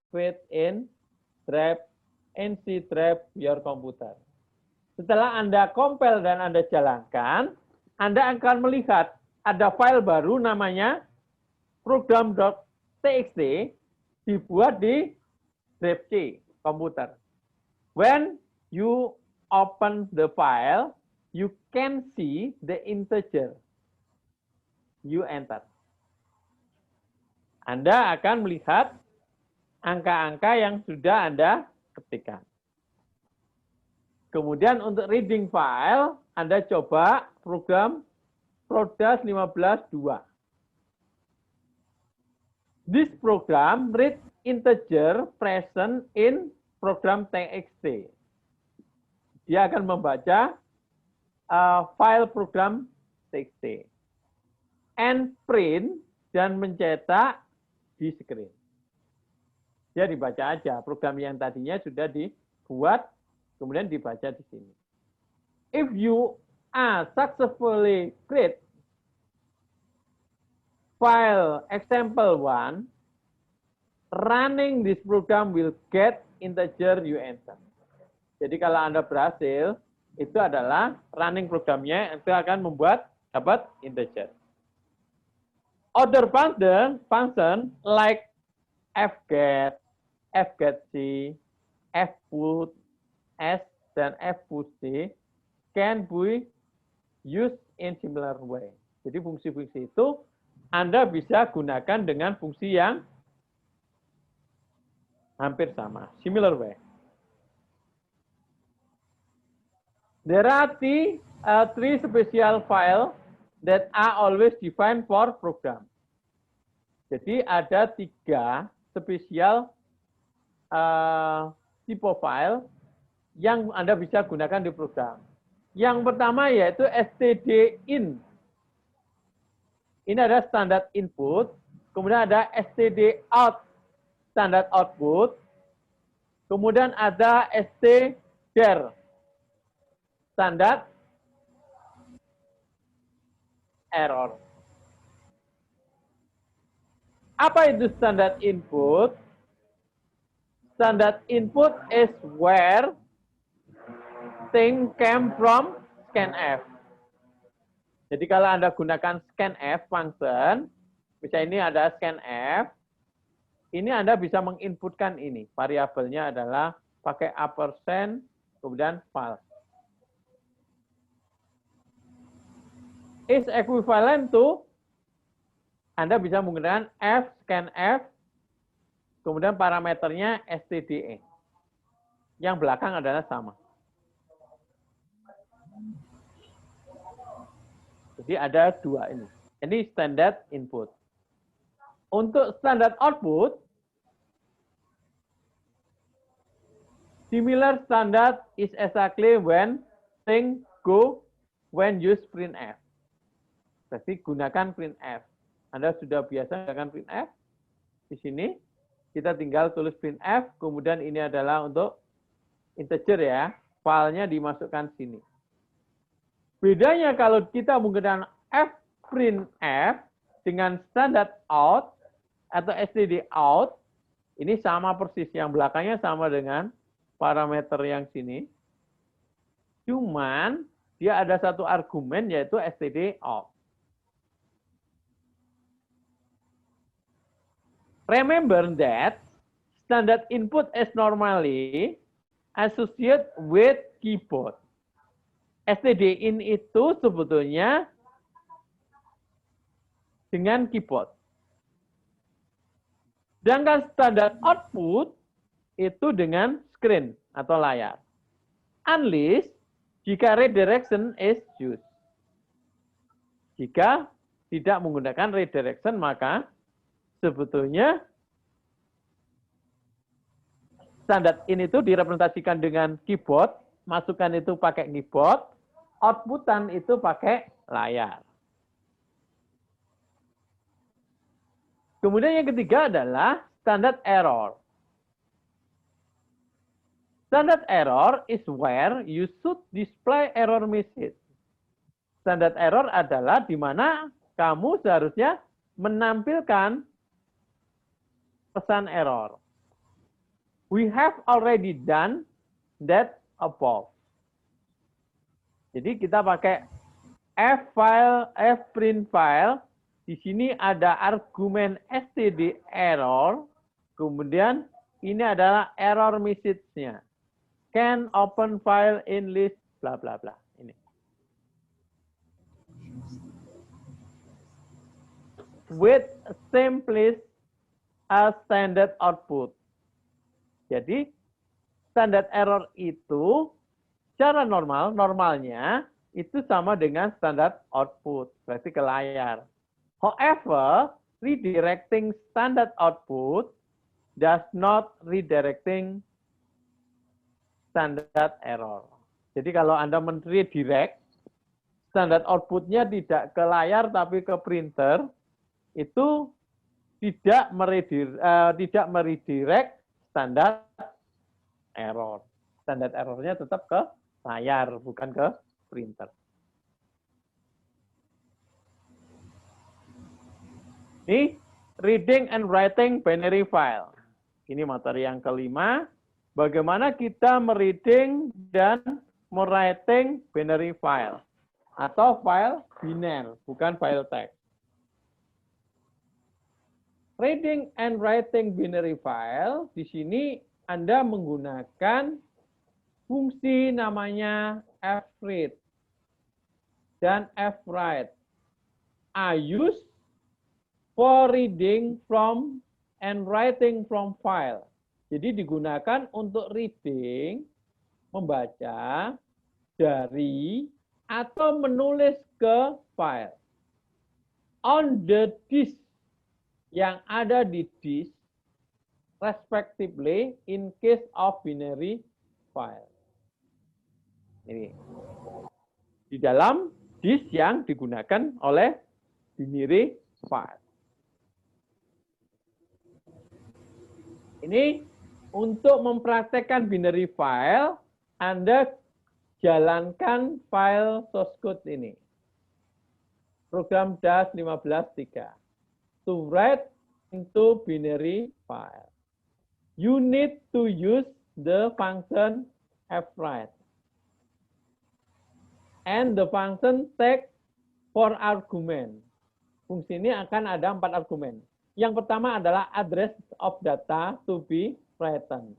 create in drive NC drive your computer. Setelah Anda compile dan Anda jalankan, Anda akan melihat ada file baru namanya program.txt dibuat di drive C komputer. When you open the file, you can see the integer you enter. Anda akan melihat angka-angka yang sudah Anda ketikkan. Kemudian untuk reading file, Anda coba program Progdas 15.2. This program reads integer present in program.txt. Dia akan membaca file program txt. And print dan mencetak di screen. Dia dibaca aja. Program yang tadinya sudah dibuat, kemudian dibaca di sini. If you are successfully create file example1, running this program will get integer you enter. Jadi kalau Anda berhasil, itu adalah running programnya, itu akan membuat dapat integer. Other function like fget, fgetc, fput, S dan fpush can be used in similar way. Jadi fungsi-fungsi itu Anda bisa gunakan dengan fungsi yang hampir sama, similar way. There are three special file that are always defined for program. Jadi ada 3 spesial tipe file yang Anda bisa gunakan di program. Yang pertama yaitu stdin. Ini ada standar input, kemudian ada stdout, standar output, kemudian ada stdir, standar error. Apa itu standar input? Standard input is where thing came from scanf. Jadi kalau Anda gunakan scanf function, misalnya ini ada scanf, ini Anda bisa menginputkan ini. Variabelnya adalah pakai ampersand, kemudian false. Is equivalent to, Anda bisa menggunakan scanf, kemudian parameternya stde. Yang belakang adalah sama. Jadi ada 2 ini. Ini standard input. Untuk standard output, similar standard is exactly when thing go when use printf. Berarti gunakan printf. Anda sudah biasa gunakan printf. Di sini kita tinggal tulis printf, kemudian ini adalah untuk integer ya, filenya dimasukkan sini. Bedanya kalau kita menggunakan fprintf dengan standard out atau stdout, ini sama persis, yang belakangnya sama dengan parameter yang sini. Cuman dia ada satu argumen yaitu stdout. Remember that standard input is normally associated with keyboard. stdin itu sebetulnya dengan keyboard. Sedangkan standard output itu dengan screen atau layar. Unless jika redirection is used. Jika tidak menggunakan redirection, maka sebetulnya standar in itu direpresentasikan dengan keyboard, Masukan itu pakai keyboard, outputan itu pakai layar. Kemudian yang ketiga adalah standard error. Standard error is where you should display error message. Standard error adalah di mana kamu seharusnya menampilkan pesan error. We have already done that above. Jadi kita pakai fprint file. Di sini ada argumen std error. Kemudian ini adalah error message-nya. Can open file in list bla bla bla. Ini. With simply a standard output. Jadi standard error itu secara normalnya itu sama dengan standard output, berarti ke layar. However, redirecting standard output does not redirecting standard error. Jadi kalau Anda men-redirect, standard outputnya tidak ke layar tapi ke printer, itu tidak meredirect standard error. Standard errornya tetap ke layar, bukan ke printer. Ini reading and writing binary file. Ini materi yang kelima. Bagaimana kita mereading dan mewriting binary file. Atau file biner, bukan file text. Reading and writing binary file, di sini Anda menggunakan fungsi namanya fread dan fwrite. I use for reading from and writing from file. Jadi digunakan untuk reading, membaca dari atau menulis ke file. On the disk, yang ada di disk, respectively in case of binary file. Ini di dalam disk yang digunakan oleh binary file. Ini untuk mempraktekkan binary file, Anda jalankan file source code ini. Program DAS 15.3. To write into binary file, you need to use the function fwrite. And the function take 4 argument. Fungsi ini akan ada 4 argumen. Yang pertama adalah address of data to be written.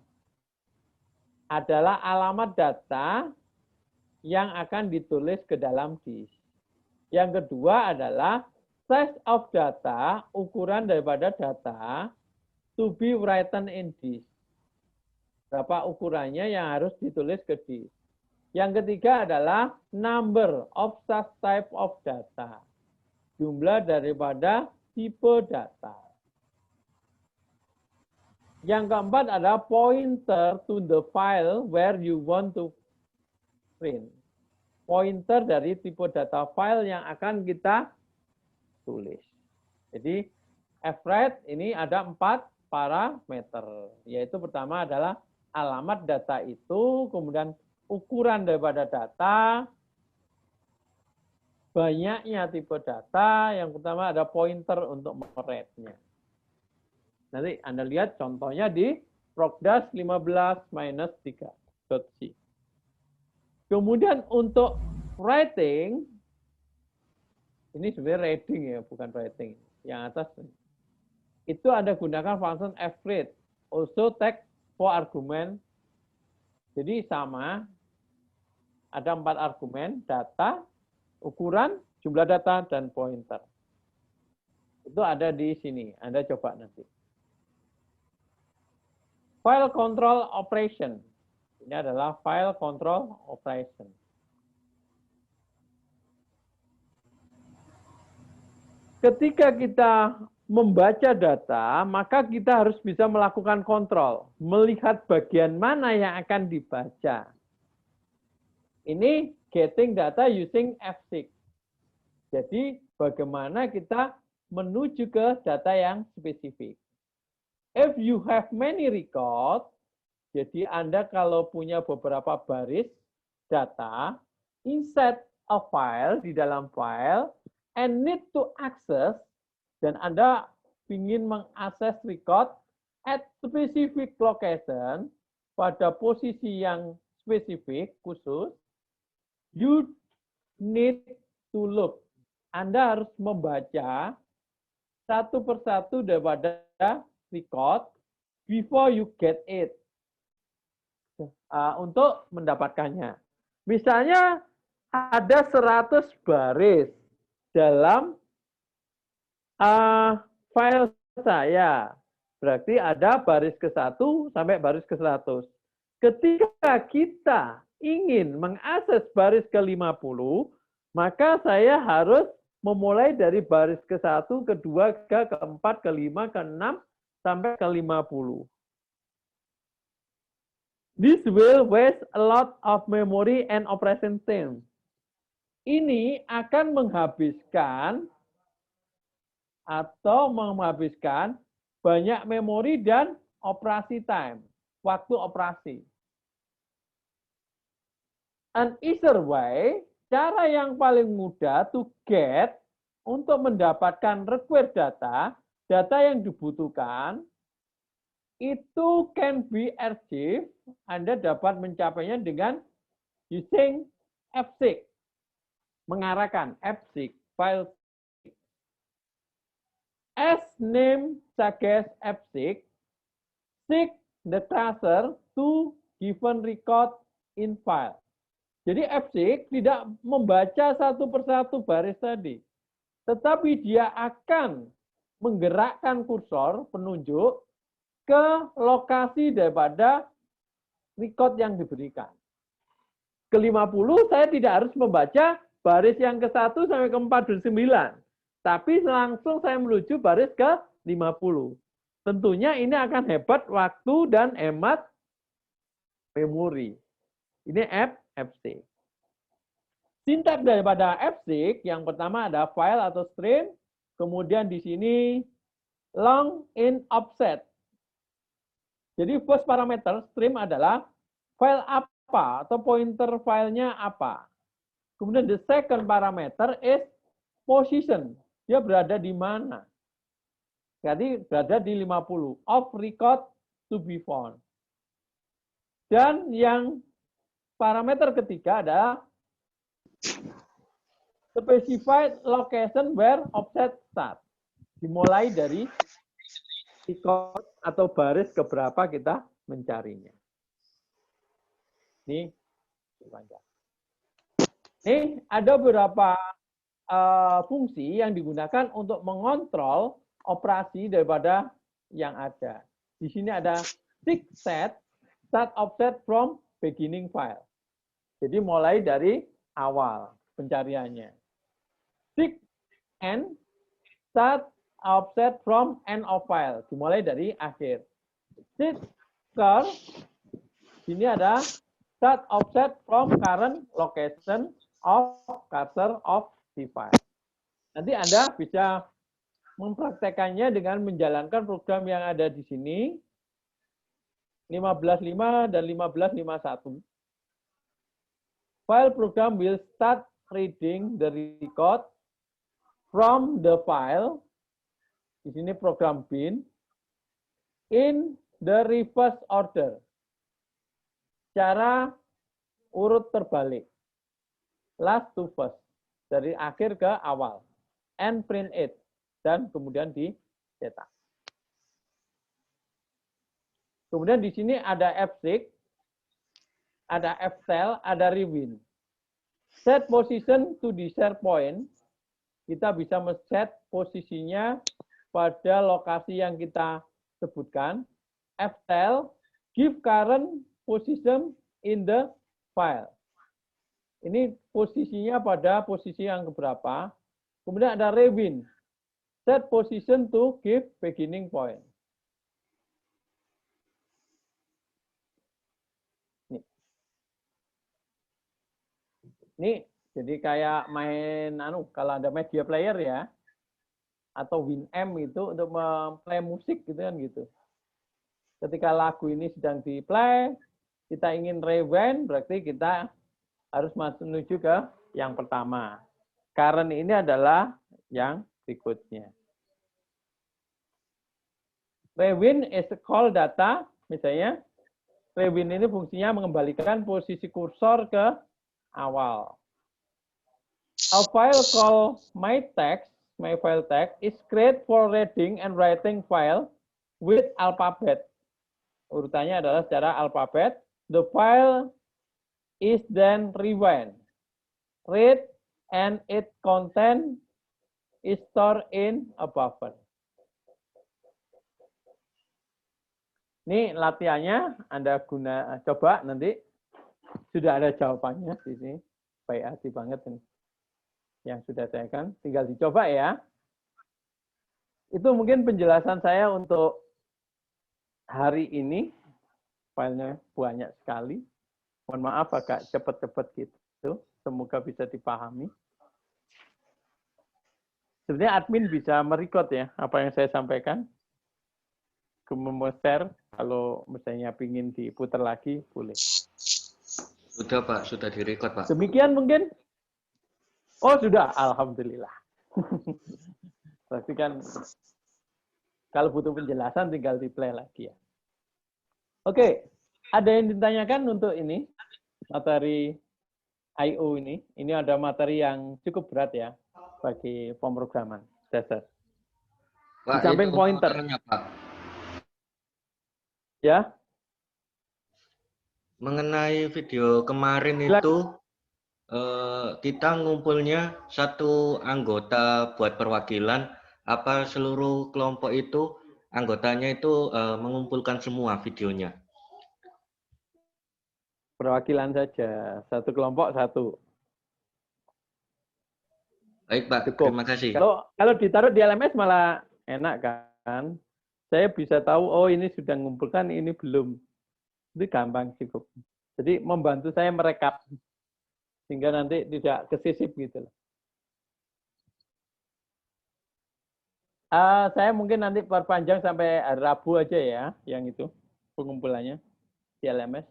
Adalah alamat data yang akan ditulis ke dalam disk. Yang kedua adalah size of data, ukuran daripada data to be written in disk. Berapa ukurannya yang harus ditulis ke disk. Yang ketiga adalah number of such type of data. Jumlah daripada tipe data. Yang keempat adalah pointer to the file where you want to print. Pointer dari tipe data file yang akan kita tulis. Jadi fwrite ini ada 4 parameter. Yaitu pertama adalah alamat data itu, kemudian ukuran daripada data, banyaknya tipe data, yang pertama ada pointer untuk merate-nya. Nanti Anda lihat contohnya di PROGDAS 15-3.c. Kemudian untuk writing, ini sebenarnya reading ya, bukan writing. Yang atas itu Anda gunakan function fwrite, also take 4 argument. Jadi sama, ada 4 argumen, data, ukuran, jumlah data, dan pointer. Itu ada di sini, Anda coba nanti. File control operation. Ini adalah file control operation. Ketika kita membaca data, maka kita harus bisa melakukan kontrol, melihat bagian mana yang akan dibaca. Ini getting data using F6. Jadi bagaimana kita menuju ke data yang spesifik. If you have many records, jadi Anda kalau punya beberapa baris data, inside a file, di dalam file, and need to access, dan Anda ingin mengakses record at specific location, pada posisi yang spesifik, khusus, you need to look. Anda harus membaca satu persatu daripada record before you get it. Untuk mendapatkannya. Misalnya ada 100 baris dalam file saya. Berarti ada baris ke-1 sampai baris ke-100. Ketika kita ingin mengakses baris ke-50, maka saya harus memulai dari baris ke-1, ke-2, ke-4, ke-5, ke-6, sampai ke-50. This will waste a lot of memory and operation time. Ini akan menghabiskan banyak memori dan operasi time, waktu operasi. An easier way, cara yang paling mudah to get, untuk mendapatkan required data, data yang dibutuhkan, itu can be achieved, Anda dapat mencapainya dengan using F6, mengarahkan F6, file. As name suggests F6, seek the tracer to given record in file. Jadi F6 tidak membaca satu persatu baris tadi, tetapi dia akan menggerakkan kursor penunjuk ke lokasi daripada record yang diberikan. Ke-50 saya tidak harus membaca baris yang ke-1 sampai ke-49, tapi langsung saya menuju baris ke-50. Tentunya ini akan hebat waktu dan hemat memori. Ini F6. Sintaks daripada F6 yang pertama ada file atau stream, kemudian di sini long in offset. Jadi first parameter stream adalah file apa atau pointer filenya apa. Kemudian the second parameter is position. Dia berada di mana? Jadi berada di 50. Of record to be found. Dan yang parameter ketiga ada specified location where offset start. Dimulai dari record atau baris keberapa kita mencarinya. Ini ada beberapa fungsi yang digunakan untuk mengontrol operasi daripada yang ada. Di sini ada seek set, start offset from beginning file. Jadi mulai dari awal pencariannya. Seek end, start offset from end of file, dimulai dari akhir. Seeker, sini ada start offset from current location of cursor of the file. Nanti Anda bisa mempraktekannya dengan menjalankan program yang ada di sini, 15.5 dan 15.51. File program will start reading the record from the file. Di sini program bin in the reverse order. Cara urut terbalik. Last to first. Dari akhir ke awal. And print it. Dan kemudian dicetak. Kemudian di sini ada F6, ada Fcell, ada rewind. Set position to desired point. Kita bisa men-set posisinya pada lokasi yang kita sebutkan. Fcell, give current position in the file. Ini posisinya pada posisi yang keberapa. Kemudian ada rewind. Set position to give beginning point. Nih. Ini jadi kayak main, kalau ada media player ya, atau Winamp itu untuk memplay musik gitu kan gitu. Ketika lagu ini sedang di-play, kita ingin rewind, berarti kita harus menuju ke yang pertama. Current ini adalah yang berikutnya. Rewind is call data, misalnya, rewind ini fungsinya mengembalikan posisi kursor ke awal. A file called my file text is great for reading and writing file with alphabet. Urutannya adalah secara alfabet. The file is then rewind, read, and its content is stored in a buffer. Ini latihannya Anda coba nanti sudah ada jawabannya di sini. Baik hati banget ini. Yang sudah saya kan, tinggal dicoba ya. Itu mungkin penjelasan saya untuk hari ini. Filenya banyak sekali. Mohon maaf agak cepat-cepat gitu. Semoga bisa dipahami. Sebenarnya admin bisa merecord ya apa yang saya sampaikan. Share kalau misalnya ingin diputar lagi boleh. Sudah Pak, sudah direcord Pak. Demikian mungkin. Oh sudah, alhamdulillah. Berarti kan kalau butuh penjelasan tinggal di-play lagi ya. Oke, ada yang ditanyakan untuk ini materi I/O ini. Ini ada materi yang cukup berat ya bagi pemrograman dasar. Di samping pointer. Pak. Ya. Mengenai video kemarin itu kita ngumpulnya satu anggota buat perwakilan, apa seluruh kelompok itu anggotanya itu mengumpulkan semua videonya? Perwakilan saja, satu kelompok satu. Baik Pak, cukup. Terima kasih. Kalau ditaruh di LMS malah enak kan. Saya bisa tahu, oh ini sudah mengumpulkan, ini belum. Itu gampang cukup. Jadi membantu saya merekap. Sehingga nanti tidak kesisip gitu loh. Saya mungkin nanti perpanjang sampai hari Rabu aja ya, yang itu pengumpulannya di LMS.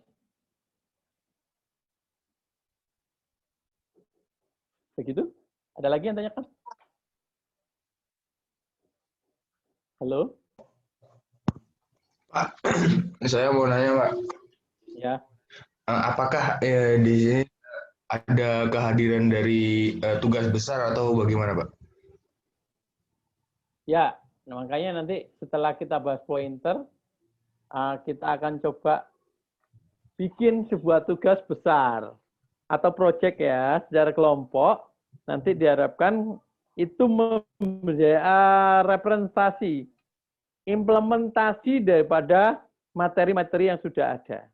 Begitu? Ada lagi yang tanyakan? Halo? Pak, saya mau nanya Pak. Ya. Apakah di sini ada kehadiran dari tugas besar atau bagaimana Pak? Ya, makanya nanti setelah kita bahas pointer, kita akan coba bikin sebuah tugas besar atau proyek ya secara kelompok. Nanti diharapkan itu menjadi representasi, implementasi daripada materi-materi yang sudah ada.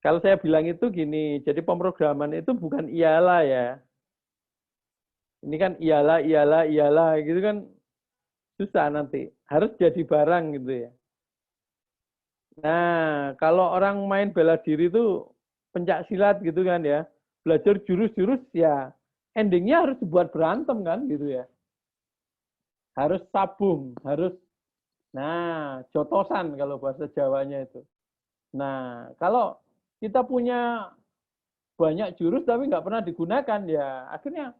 Kalau saya bilang itu gini, jadi pemrograman itu bukan iyalah ya. Ini kan iyalah gitu kan susah nanti. Harus jadi barang gitu ya. Nah, kalau orang main bela diri itu pencak silat gitu kan ya. Belajar jurus-jurus ya. Endingnya harus dibuat berantem kan gitu ya. Harus sabung, harus jotosan kalau bahasa Jawanya itu. Nah, kalau kita punya banyak jurus tapi nggak pernah digunakan ya akhirnya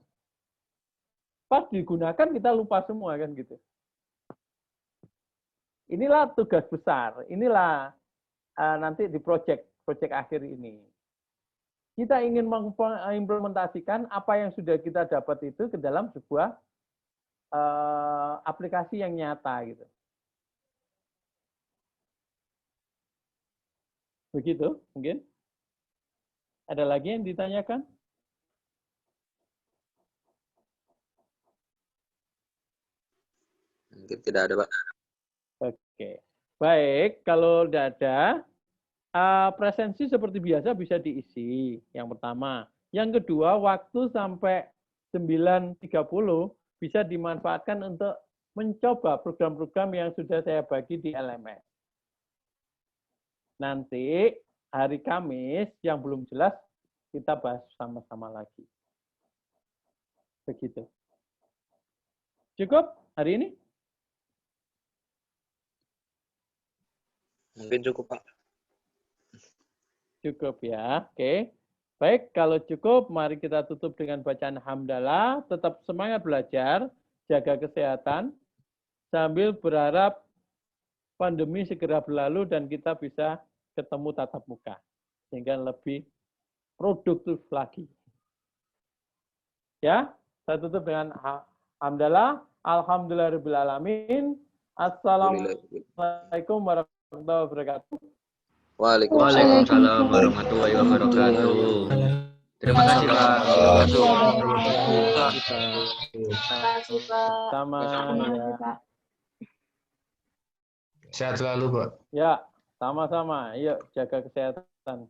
pas digunakan kita lupa semua kan gitu. Inilah tugas besar, inilah nanti di proyek akhir ini. Kita ingin mengimplementasikan apa yang sudah kita dapat itu ke dalam sebuah aplikasi yang nyata gitu. Begitu mungkin. Ada lagi yang ditanyakan? Mungkin tidak ada, Pak. Oke. Baik, kalau tidak ada, presensi seperti biasa bisa diisi. Yang pertama. Yang kedua, waktu sampai 9.30 bisa dimanfaatkan untuk mencoba program-program yang sudah saya bagi di LMS. Nanti hari Kamis yang belum jelas kita bahas sama-sama lagi. Begitu. Cukup hari ini? Mungkin cukup, Pak. Cukup ya, oke. Baik, kalau cukup, mari kita tutup dengan bacaan hamdalah. Tetap semangat belajar, jaga kesehatan, sambil berharap pandemi segera berlalu dan kita bisa ketemu tatap muka. Sehingga lebih produktif lagi. Ya, saya tutup dengan hamdalah. Alhamdulillahirrahmanirrahim. Assalamualaikum warahmatullahi wabarakatuh. Waalaikumsalam warahmatullahi wabarakatuh. Terima kasih, Pak. Sama ya. Sehat selalu, Pak. Ya, sama-sama. Yuk, jaga kesehatan.